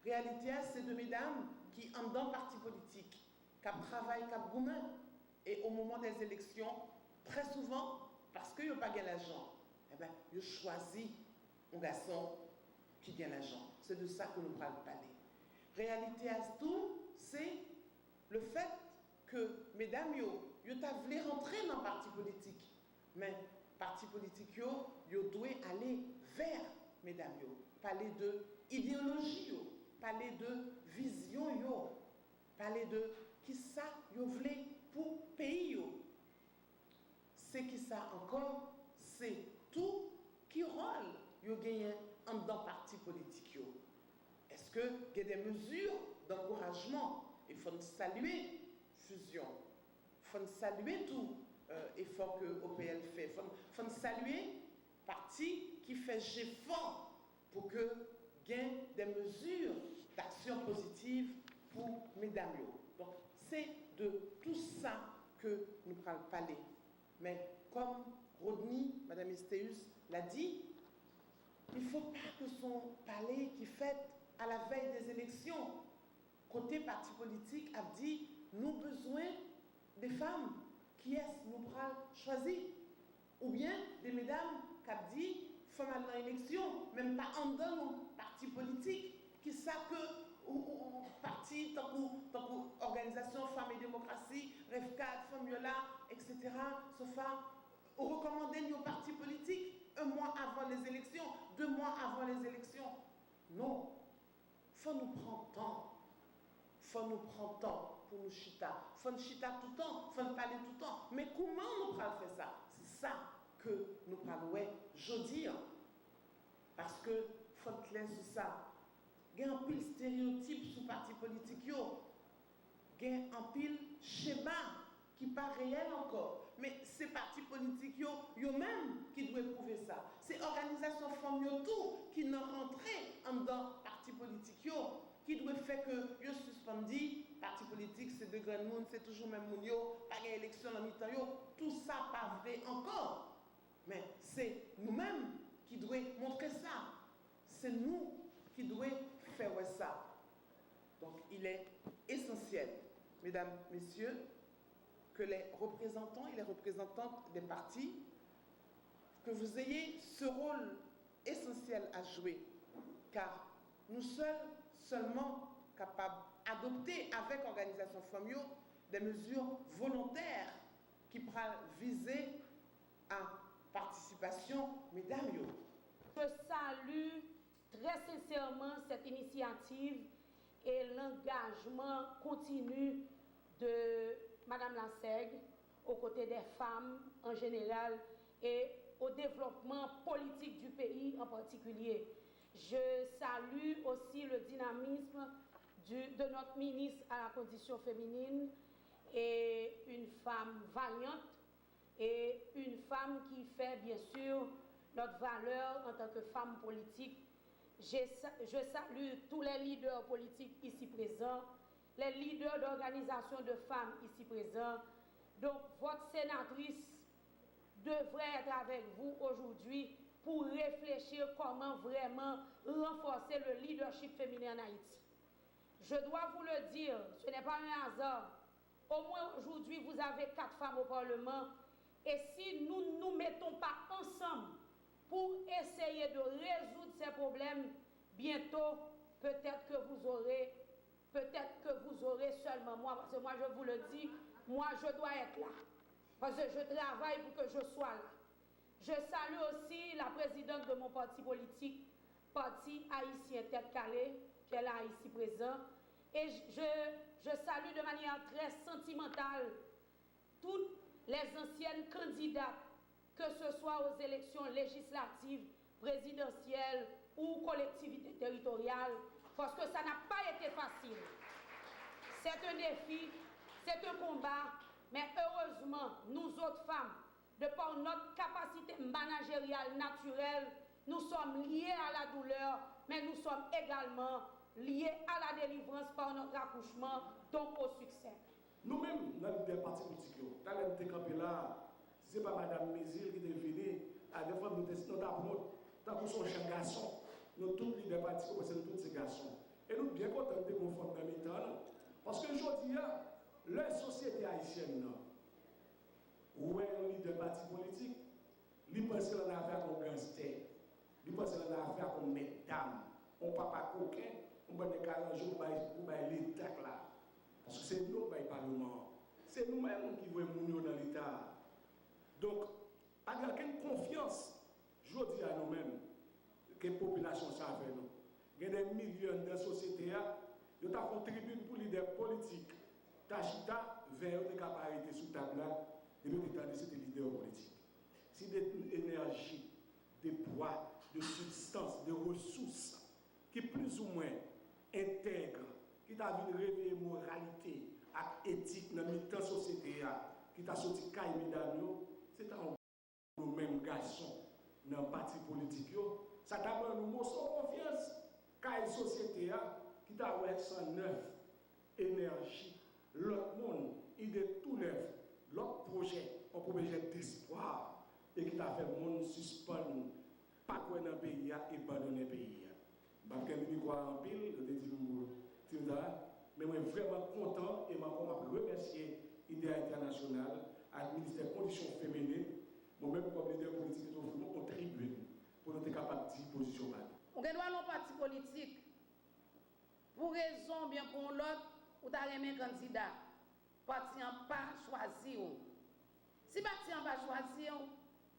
réalité, c'est de mesdames qui, en dans parti politique, qui travaillent, qui gourmand, et au moment des élections, très souvent, parce qu'ils n'ont pas gagné l'argent, eh bien, ils choisissent un garçon qui gagne l'argent. C'est de ça que nous parlons parler. Réalité, à tout, c'est le fait que, mesdames, yo voulu rentrer dans le parti politique. Mais parti politique, yo doit aller vers, mesdames, parler de idéologie, parler de vision, parler de qui ça yo voulez pour pays. C'est qui ça encore, c'est tout qui rôle yo gagné en dans parti politique. Est-ce que il y a des mesures d'encouragement? Il faut saluer fusion, il faut saluer tout effort que l'OPL fait, il faut saluer parti qui fait effort pour que il y ait des mesures d'action positive pour mesdames. Donc c'est de tout ça que nous parlons parler. Mais comme Rodney, Madame Estéus l'a dit, il ne faut pas que son palais qui fait à la veille des élections, côté parti politique, a dit nous avons besoin des femmes qui est nous pral choisir. Ou bien des mesdames qui ont dit femmes à l'élection, même pas en dans parti politique, qui savent que ou parti, tant que organisation Femmes et Démocratie, REF4, Femmes-Yola, etc. Sofa, ou recommander nos partis politiques 1 mois avant les élections, 2 mois avant les élections. Non. Il faut nous prendre temps. Il faut nous prendre temps pour nous chita. Il faut nous chita tout le temps, il faut nous parler tout le temps. Mais comment nous parlons faire ça? C'est ça que nous parlons aujourd'hui. Parce que il faut nous laisser ça. Il y a un pile stéréotype sur le parti politique. Il y a un pile schéma qui n'est pas réel encore. Mais ces partis politiques, eux-mêmes qui doivent prouver ça. C'est l'organisation femmes tout qui n'ont rentré en dans parti politique, qui doit faire que yo suspendu parti politique, c'est de grands monde, c'est toujours même moun pas d'élection en mi-temps, tout ça pas vrai encore. Mais c'est nous-mêmes qui devons montrer ça. C'est nous qui devons faire ça. Donc il est essentiel, mesdames, messieurs, que les représentants et les représentantes des partis, que vous ayez ce rôle essentiel à jouer, car nous seulement capables d'adopter avec l'organisation FOMIO des mesures volontaires qui pourraient viser à participation, mesdames. Je salue très sincèrement cette initiative et l'engagement continu de Madame Lansègue aux côtés des femmes en général et au développement politique du pays en particulier. Je salue aussi le dynamisme de notre ministre à la condition féminine et une femme vaillante et une femme qui fait bien sûr notre valeur en tant que femme politique. Je salue tous les leaders politiques ici présents, les leaders d'organisations de femmes ici présents. Donc votre sénatrice devrait être avec vous aujourd'hui pour réfléchir comment vraiment renforcer le leadership féminin en Haïti. Je dois vous le dire, ce n'est pas un hasard. Au moins aujourd'hui, vous avez 4 femmes au Parlement. Et si nous ne nous mettons pas ensemble pour essayer de résoudre ces problèmes, bientôt, peut-être que vous aurez seulement moi, parce que moi je vous le dis, moi je dois être là. Parce que je travaille pour que je sois là. Je salue aussi la présidente de mon parti politique, Parti Haïtien Tête Calée, qui est là ici présent. Et je salue de manière très sentimentale toutes les anciennes candidates, que ce soit aux élections législatives, présidentielles ou collectivités territoriales, parce que ça n'a pas été facile. C'est un défi, c'est un combat, mais heureusement, nous autres femmes, de par notre capacité managériale naturelle, nous sommes liés à la douleur, mais nous sommes également liés à la délivrance par notre accouchement, donc au succès. Nous-mêmes, dans les partis politiques, quand nous sommes campés là, ce n'est pas Mme Mézil qui est venue, à des fois nous avons tant pour son jeune garçon, nous tous les partis, c'est tous ces garçons. Et nous bien contents de nous fondamental. Parce que aujourd'hui, la société haïtienne, où est un leader parti politique, il pense qu'on a affaire comme gangster, il pense qu'on a affaire comme mesdames, on papa coquin, on va des 40 jours pour l'État là. Parce que c'est nous qui le Parlement. C'est nous-mêmes qui voulons nous dans l'État. Donc, avec quelle confiance, je dis à nous-mêmes, que la population savent nous. Il y a des millions de sociétés qui ont contribué pour les leaders politiques. Tachita, vers des capacités sous table là, depuis que c'était leader politique. Si des énergies, des poids, de substances, de ressources qui plus ou moins intègrent, qui t'a vu réveiller moralité et éthique dans la société, qui t'a sorti caille mesdames, c'est un nous-mêmes garçons dans le parti politique. Ça t'a donné nous sans confiance. Caille société qui t'a ouais 109 énergie, l'autre monde, idée tout neuf, l'autre projet, un projet d'espoir et qui t'a fait le monde suspendre, pas quoi dans le pays et abandonner le pays. Je ne sais pas en pile, je te dis, mais je suis vraiment content et je remercier l'idée internationale à le ministère des Conditions féminines, moi-même comme leader politique, nous avons une tribune pour nous être capables de positionner. On doit nos partis politiques, pour raison bien pour l'autre, ou t'as un candidat, parti n'a pas choisi. Si parti n'a pas choisi,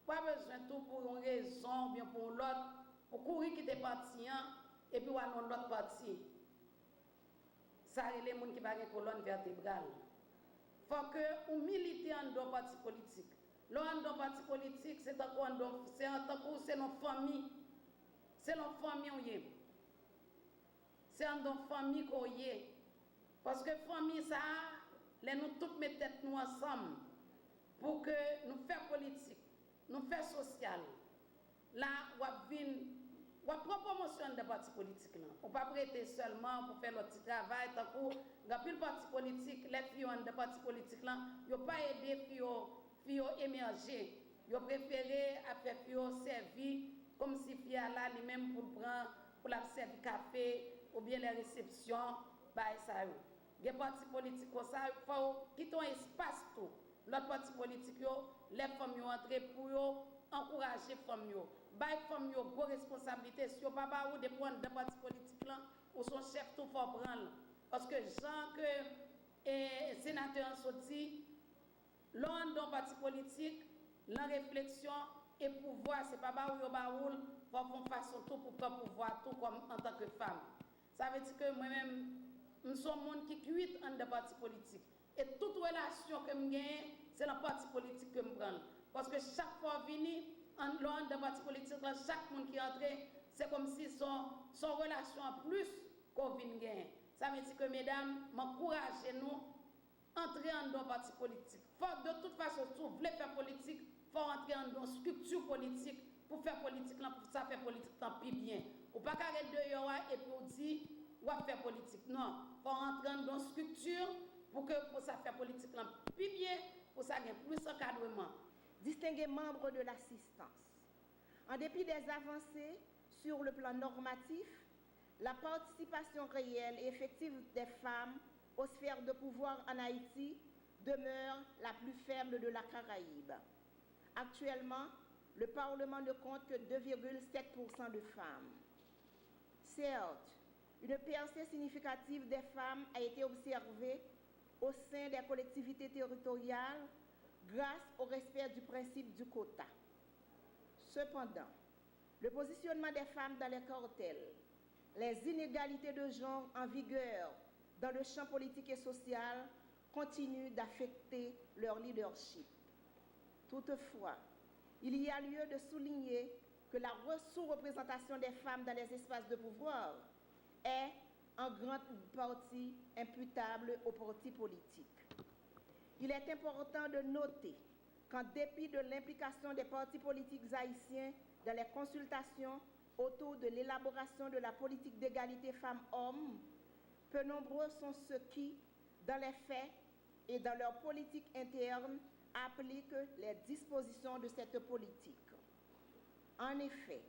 pas besoin de tout pour une raison bien pour l'autre, pour courir quitter parti et puis on a l'autre parti. Ça c'est les gens qui va une colonne vertébrale. Il faut que vous militez dans le parti politique. Dans le parti politique, c'est encore c'est nos familles. C'est nos familles. C'est dans nos familles qu'on y est. Parce que famille, ça, nous tous mettons tête nous ensemble pour que nous fassions politique, nous fassions social. Là, on va prendre promotion des partis politiques. On ne peut pas prêter seulement pour faire notre travail. Tant que le parti politique, les filles des partis politiques, ils n'ont pas aidé les filles émerger. Ils ont préféré faire les filles servir comme si les filles là, lui-même pour prendre, pour la servir café ou bien les réceptions, bah ça. Les partis politiques comme ça, il faut quitter un espace tout. L'autre parti politique, les femmes ont entré pour encourager les femmes. Les femmes ont une responsabilité. Si on pas ou des points de parti politique là, ou son chef tout faut prendre. Parce que Jean que les sénateurs ont sorti, l'un d'un parti politique, la réflexion et pouvoir, c'est pas baoul ou baoul, faut qu'on fasse tout pour pouvoir tout comme en tant que femme. Ça veut dire que moi-même, nous sommes monde qui cuit en de parti politique. Et toute relation que je gagne, c'est le parti politique que je prends. Parce que chaque fois que je viens en dehors de parti politique, chaque monde qui entre, c'est comme si son relation en plus qu'on vient gagner. Ça veut dire que mesdames, m'encouragez-nous entrer en dehors parti politique. Faut de toute façon, si vous voulez faire politique, il faut entrer en dehors structure politique pour faire politique, pour ça faire politique tant pis bien. Ou pas carrer dehors et puis on dit ou faire politique. Non, il faut entrer dans une structure pour ça faire politique plus bien, pour ça gagner plus encadrement. Distingués membres de l'assistance. En dépit des avancées sur le plan normatif, la participation réelle et effective des femmes aux sphères de pouvoir en Haïti demeure la plus faible de la Caraïbe. Actuellement, le Parlement ne compte que 2,7% de femmes. Certes, une percée significative des femmes a été observée au sein des collectivités territoriales grâce au respect du principe du quota. Cependant, le positionnement des femmes dans les cartels, les inégalités de genre en vigueur dans le champ politique et social continuent d'affecter leur leadership. Toutefois, il y a lieu de souligner que la sous-représentation des femmes dans les espaces de pouvoir est en grande partie imputable aux partis politiques. Il est important de noter qu'en dépit de l'implication des partis politiques haïtiens dans les consultations autour de l'élaboration de la politique d'égalité femmes-hommes, peu nombreux sont ceux qui, dans les faits et dans leur politique interne, appliquent les dispositions de cette politique. En effet,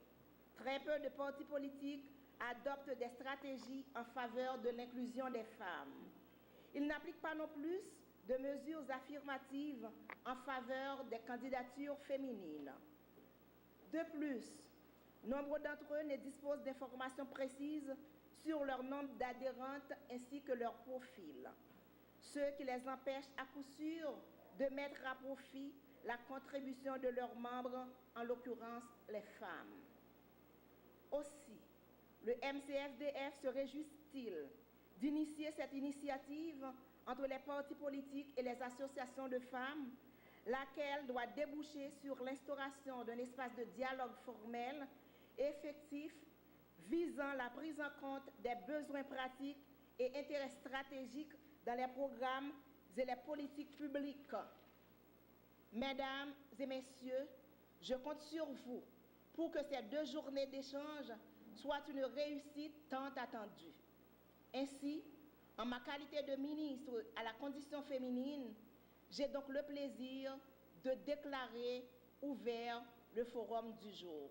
très peu de partis politiques adopte des stratégies en faveur de l'inclusion des femmes. Il n'applique pas non plus de mesures affirmatives en faveur des candidatures féminines. De plus, nombre d'entre eux ne disposent d'informations précises sur leur nombre d'adhérentes ainsi que leur profil, ce qui les empêche à coup sûr de mettre à profit la contribution de leurs membres, en l'occurrence les femmes. Aussi, le MCFDF se réjouit-il d'initier cette initiative entre les partis politiques et les associations de femmes, laquelle doit déboucher sur l'instauration d'un espace de dialogue formel et effectif visant la prise en compte des besoins pratiques et intérêts stratégiques dans les programmes et les politiques publiques. Mesdames et messieurs, je compte sur vous pour que ces 2 journées d'échange soient une réussite tant attendue. Ainsi, en ma qualité de ministre à la condition féminine, j'ai donc le plaisir de déclarer ouvert le forum du jour.